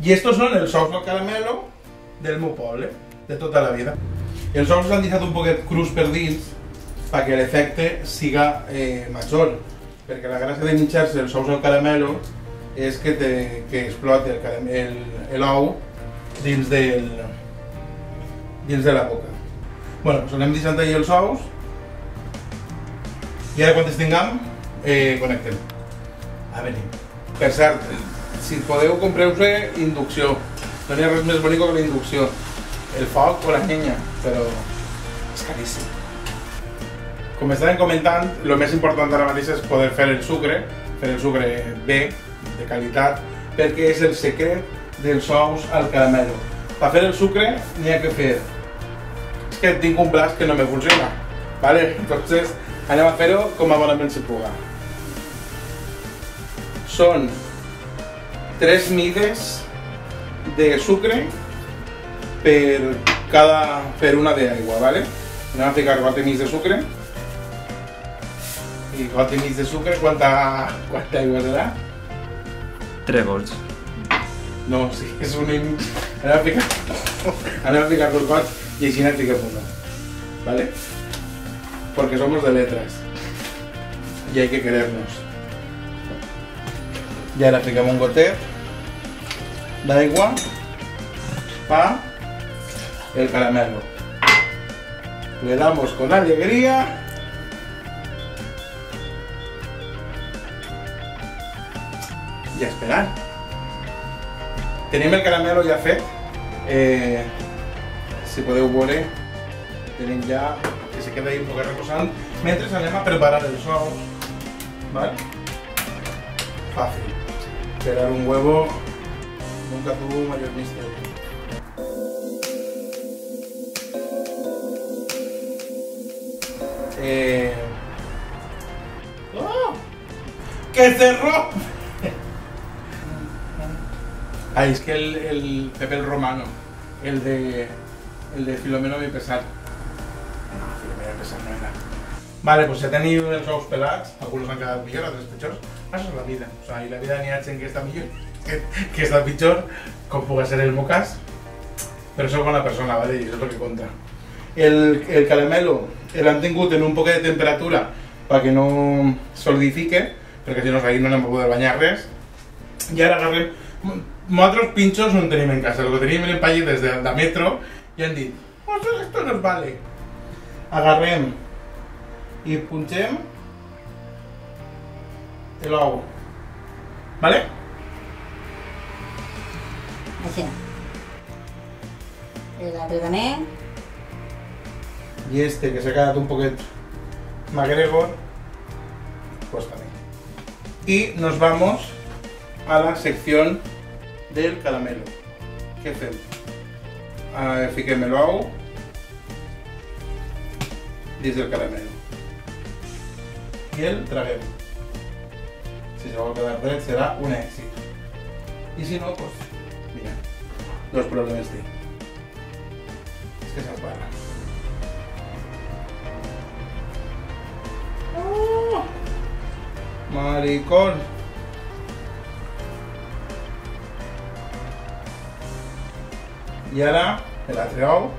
Y estos son els ous al caramelo del meu poble, de tota la vida. Els ous s'han deixat un poquet crus per dins perquè l'efecte siga major, perquè la gràcia de menjar-se els ous al caramelo és que exploti l'ou dins de la boca. Bueno, doncs anem deixant allà els ous i ara quan els tinguem connectem. A veure, per cert, si podeu compreu-se inducció, no hi ha res més bonic que la inducció, el foc o la llenya, però és caríssim. Com estàvem comentant, el més important ara mateix és poder fer el sucre bé, de qualitat, perquè és el secret dels ous al caramelo. Per fer el sucre n'hi ha que fer. És que tinc un braç que no me funciona, ¿vale? Entonces anem a fer-ho com a bonament se puga. Són 3 mides de sucre per una d'aigua, ¿vale? Anem a ficar 4 mides de sucre. I 4 mides de sucre, quanta aigua serà? 3 gots. No, sí, és una i mig. Anem a ficar los gots i així n'hi fiquem una, ¿vale? Porque somos de letras y hay que querernos. Y ahora fiquem un gotet d'aigua para el caramelo. Le damos con alegría. Y a esperar. Tenim el caramelo ja fet. Si podeu veure, tenim ja que se queda ahí un poc reposant. Mentre anem a preparar els ous, ¿vale? Fàcil. Pelar un huevo nunca tuvo mayor misterio. ¡Oh! ¡Que se rompe! Ay, es que el Pepe el Romano, el de Filomeno mi pesar. No, Filomeno mi pesar no era. Vale, pues ja teniu els ous pelats, alguns han quedat millor, altres pitjors. Això és la vida, o sea, i la vida n'hi ha gent que està millor, que està pitjor, com pugui ser el meu cas. Però soc bona persona, vale? I això és el que compta. El caramelo l'han tingut en un poc de temperatura perquè no solidifique, perquè si no ahí no anem a poder banyar res. I ara agarrem... Nosaltres pinchos no en tenim en casa, el que tenim en palletes de metro i han dit, ostres, esto nos vale. Agarrem i punxem l'ou, ¿vale? Així. L'altre també. Y este que se ha quedado un poquito McGregor, pues también. Y nos vamos a la sección del caramelo. ¿Qué hacemos? Fiquem l'ou dins del caramelo i el traguem. Si se vol quedar dret serà un èxit. I si no, pues mira, dos problemes tinc. És que s'esbarra. Oh, maricón. I ara l'altre ou.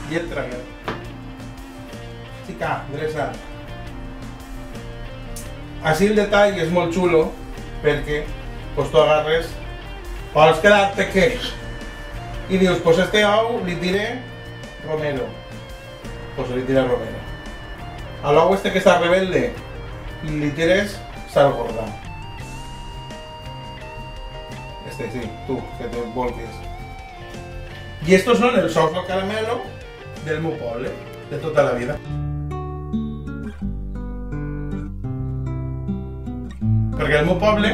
I el traguem. Xica, dreçat. Així el detall és molt xulo perquè pues, tu agarres, vols quedar-te què? I dius, pues este ou li diré romero. Pues li diré romero. A l'ou este que està rebelde li tires sal gorda. Este sí, tu, que te volques. I estos són els ous al caramelo del meu poble, de tota la vida. Perquè el meu poble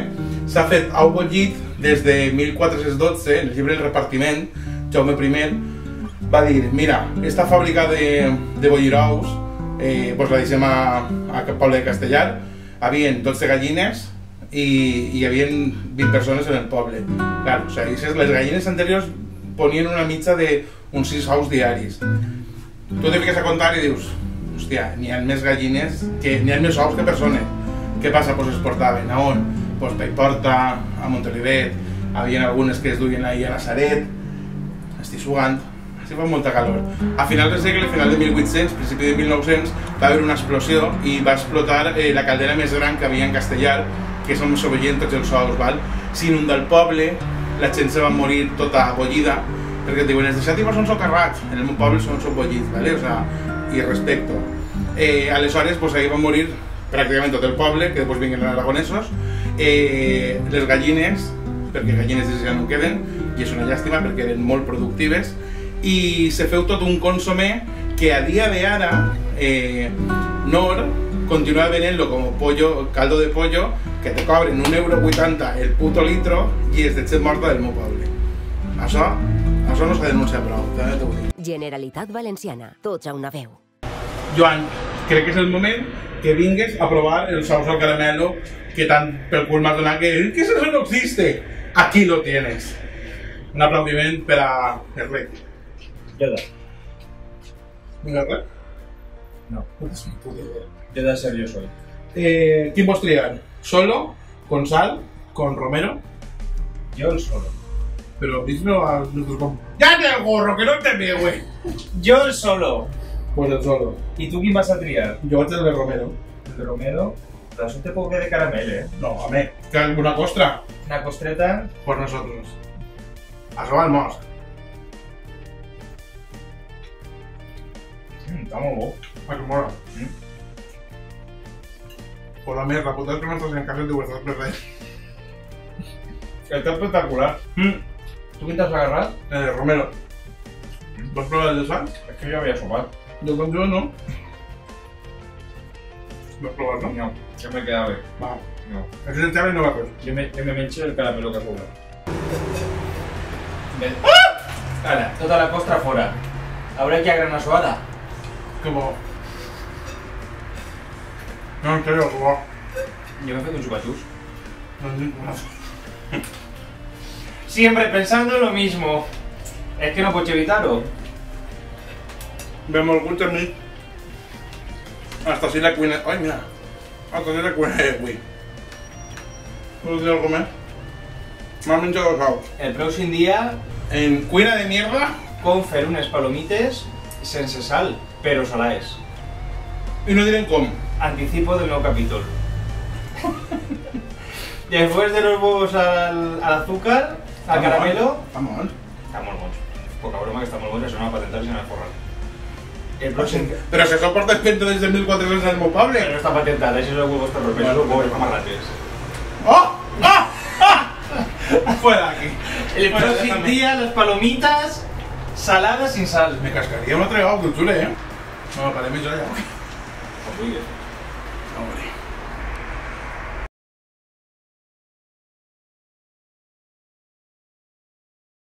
s'ha fet ou bullit des de 1412, en el llibre El repartiment, Jaume I va dir, mira, esta fàbrica de bollirous pues la deixem a Poble de Castellar. Havien 12 gallines i hi havia 20 persones en el poble. Clar, o sigui, les gallines anteriors ponien una mitja d'uns 6 ous diaris. Tu te fiques a comptar i dius, hòstia, n'hi ha més gallines, n'hi ha més ous que persones. Què passa? Pues es portaven a on? Pues Paiporta, a Montolivet, havia algunes que es duien ahir a la Saret. Estic sugant, així fa molta calor. A finals del segle, a final de 1800, principi de 1900, va haver una explosió i va explotar la caldera més gran que havia en Castellar, que és on s'obeien tots els ous, val? S'inunda el poble, la gent se va morir tota abollida, perquè et diuen, els de Xàtiva són socarrats, en el meu poble són bollits, ¿vale? O sea, y respecto. Aleshores, pues ahí va morir pràcticament tot el poble, que després vinguen els aragonesos, les gallines, perquè gallines ja no queden, i és una llàstima perquè eren molt productives, i se feu tot un consomé que a dia d'ara Nor continua venent-lo com pollo, caldo de pollo, que te cobren 1,80 € el puto litro i és de gent morta del meu poble. Això no s'ha denunciat prou, també t'ho dic. Generalitat Valenciana, tots a una veu. Joan, crec que és el moment que vingues a provar el saus al caramelo que tant pel cul m'has donat que eso no existe. Aquí lo tienes. Un aplaudiment per a el rei. Yoda. ¿Vinga, rei? No. No és mi puta idea. Yoda ser yo soy. ¿Quién vos triar? ¿Solo? ¿Con sal? ¿Con romero? Yo el solo. Pero díselo a nuestros compañeros. ¡Ya te el gorro, que no te veo, güey! Yo el solo. Pues el solo. ¿Y tú quién vas a triar? Yo voy a el de romero. El de Romero. Pero eso te puedo que de caramel, ¿eh? No, a ver, que alguna costra. Una costreta. Por nosotros. A sobar más. Está muy bueno. A que mola. Por la mierda, puta, es que no estás en casa de vuestras perder. Está espectacular. ¿Tú quién te has agarrado? Romero. ¿Vas a probar el de sal? Es que yo voy a sopar. Yo con yo no. ¿Vas a probar, no? No, yo me he quedado bien. Va. No. Es que se te abre y no va a hacer. Yo me eché el caramelo que sobra. Ara, tota la costra fora. Haurà que agrana suada. Como... No, en serio, como... Yo me he fet un chupachus. No. Siempre pensando lo mismo. Es que no puedo evitarlo. Vemos el gusto en mí. Hasta así la cuina... Ay, mira. Hasta así la cuina de Wii. ¿Puedo decir algo más? M'ha menjat els ous. El pròxim dia En cuina de mierda com fer unes palomites sense sal, però salades. y no direm com. Anticipo del nou capítol. Después de los huevos al azúcar, al caramelo... Vamos. Està molt bons. Poca broma que està molt bons, això no va patentar i se n'ha forrat. El pròxim... Pero se soporta el vento desde 1400 en el meu poble. Però no està patentat, això és els huevos terror, però són huevos amarrates. ¡Oh! ¡Ah! ¡Ah! Fuera de aquí. El pròxim dia, les palomitas saladas sin sal. Me cascaría un altre ou, que xule, No, para mí ya. Pues muy bien. Hombre.